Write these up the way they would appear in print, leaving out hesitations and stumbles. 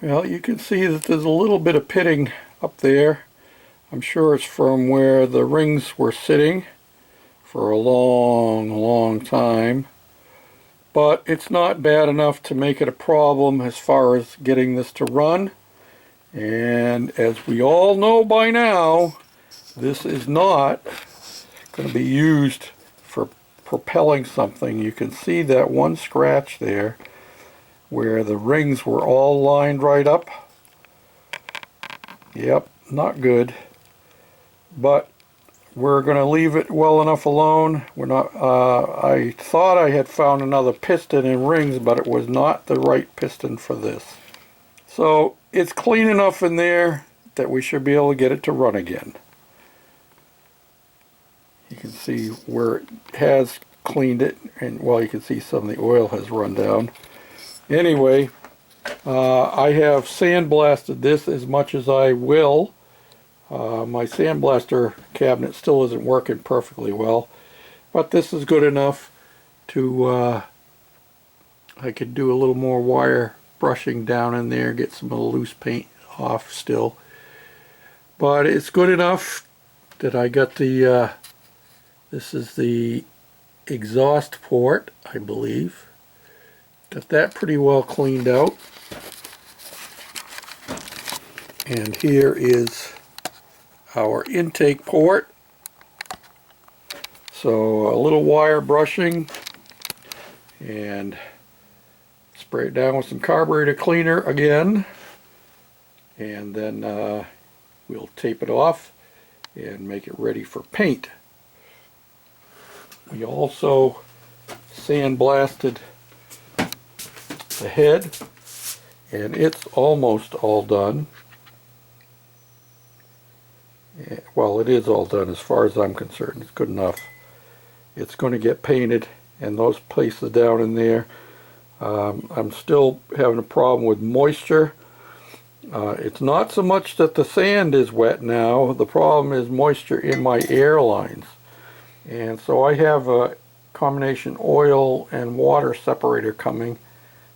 Well, you can see that there's a little bit of pitting up there. I'm sure it's from where the rings were sitting for a long time. But it's not bad enough to make it a problem as far as getting this to run. And as we all know by now, this is not going to be used for propelling something. You can see that one scratch there where the rings were all lined right up. Yep, not good. But we're going to leave it well enough alone. We're not. I thought I had found another piston and rings, but it was not the right piston for this. So it's clean enough in there that we should be able to get it to run again. You can see where it has cleaned it, and well, you can see some of the oil has run down. Anyway, I have sandblasted this as much as I will. My sandblaster cabinet still isn't working perfectly well, but this is good enough to, I could do a little more wire brushing down in there, get some of the loose paint off still. But it's good enough that I got the, this is the exhaust port, I believe. Got that pretty well cleaned out. And here is our intake port. So a little wire brushing and spray it down with some carburetor cleaner again, and then we'll tape it off and make it ready for paint. We also sandblasted the head, and it's almost all done. Well, it is all done as far as I'm concerned. It's good enough. It's going to get painted, and those places down in there, I'm still having a problem with moisture. It's not so much that the sand is wet now. The problem is moisture in my air lines. And so I have a combination oil and water separator coming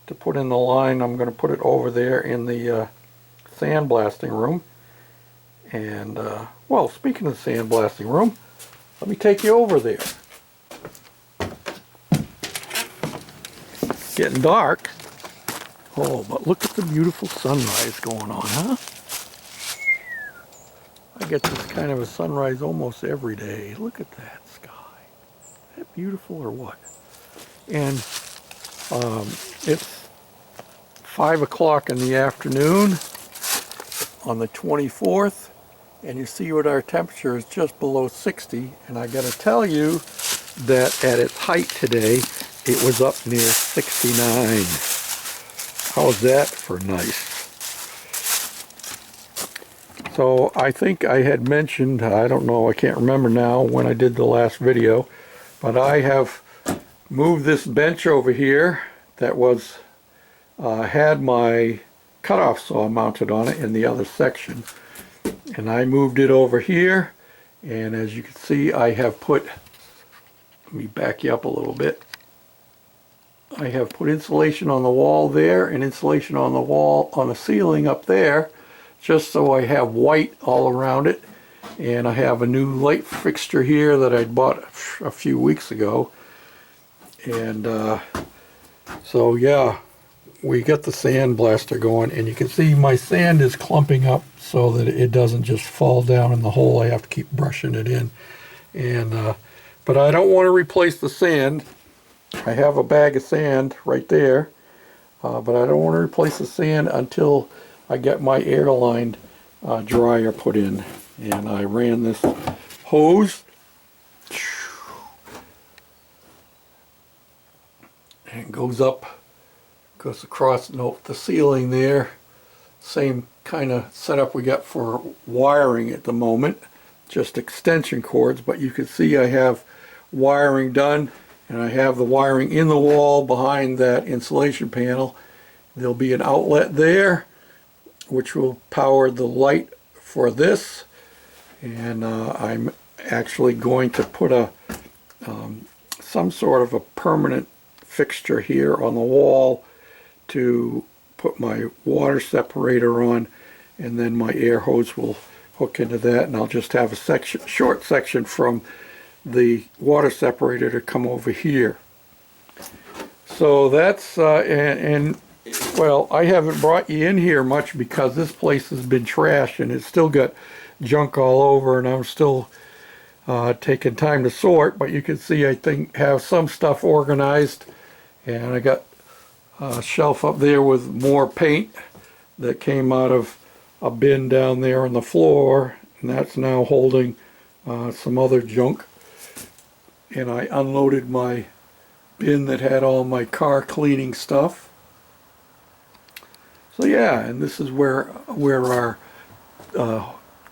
to put in the line. I'm going to put it over there in the sandblasting room. And, well, speaking of the sandblasting room, let me take you over there. It's getting dark. Oh, but look at the beautiful sunrise going on, huh? I get this kind of a sunrise almost every day. Look at that sky. Is that beautiful or what? And it's 5 o'clock in the afternoon on the 24th. And you see what our temperature is, just below 60. And I got to tell you that at its height today, it was up near 69. How's that for nice? So I think I had mentioned, I don't know, I can't remember now when I did the last video, but I have moved this bench over here that was had my cutoff saw mounted on it in the other section. And I moved it over here, and as you can see, I have put, let me back you up a little bit. I have put insulation on the wall there and insulation on the wall, on the ceiling up there, just so I have white all around it. And I have a new light fixture here that I bought a few weeks ago. And so yeah, we got the sand blaster going, and you can see my sand is clumping up so that it doesn't just fall down in the hole. I have to keep brushing it in. And but I don't want to replace the sand. I have a bag of sand right there, but I don't want to replace the sand until I get my airline dryer put in. And I ran this hose, and it goes up, goes across the ceiling there. Same kind of setup we got for wiring at the moment, just extension cords, but you can see I have wiring done, and I have the wiring in the wall behind that insulation panel. There'll be an outlet there which will power the light for this, and I'm actually going to put a some sort of a permanent fixture here on the wall to put my water separator on, and then my air hose will hook into that, and I'll just have a short section from the water separator to come over here. So that's, well, I haven't brought you in here much because this place has been trashed and it's still got junk all over, and I'm still taking time to sort, but you can see I think have some stuff organized, and I got a shelf up there with more paint that came out of a bin down there on the floor, and that's now holding some other junk. And I unloaded my bin that had all my car cleaning stuff. So yeah, and this is where our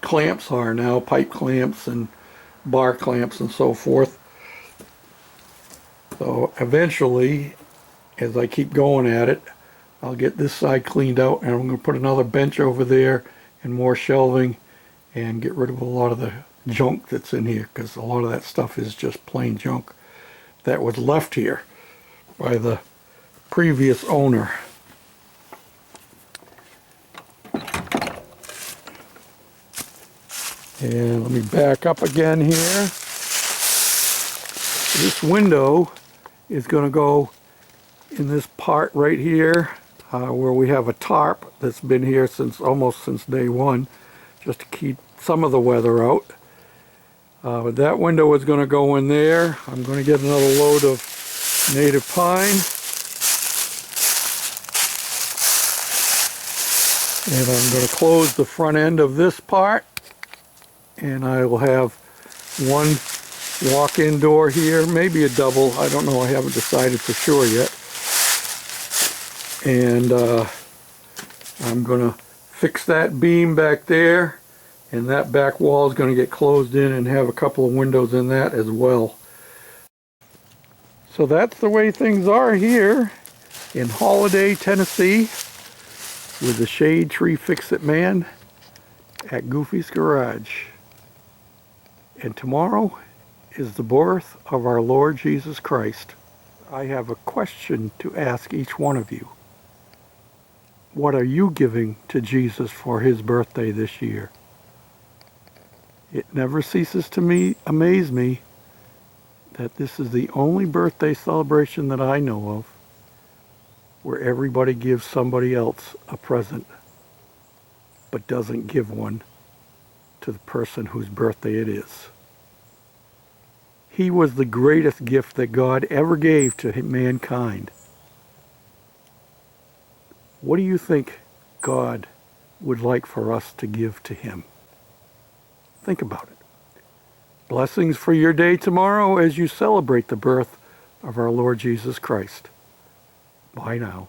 clamps are now, pipe clamps and bar clamps and so forth. So eventually, as I keep going at it, I'll get this side cleaned out, and I'm going to put another bench over there and more shelving and get rid of a lot of the junk that's in here, because a lot of that stuff is just plain junk that was left here by the previous owner. And let me back up again here. This window is going to go in this part right here where we have a tarp that's been here almost since day one, just to keep some of the weather out. But that window is going to go in there. I'm going to get another load of native pine. And I'm going to close the front end of this part. And I will have one walk-in door here, maybe a double, I don't know, I haven't decided for sure yet. And I'm going to fix that beam back there, and that back wall is going to get closed in and have a couple of windows in that as well. So that's the way things are here in Holiday, Tennessee, with the Shade Tree Fix-It Man at Goofy's Garage. And tomorrow is the birth of our Lord Jesus Christ. I have a question to ask each one of you. What are you giving to Jesus for his birthday this year? It never ceases to amaze me that this is the only birthday celebration that I know of where everybody gives somebody else a present but doesn't give one to the person whose birthday it is. He was the greatest gift that God ever gave to mankind. What do you think God would like for us to give to him? Think about it. Blessings for your day tomorrow as you celebrate the birth of our Lord Jesus Christ. Bye now.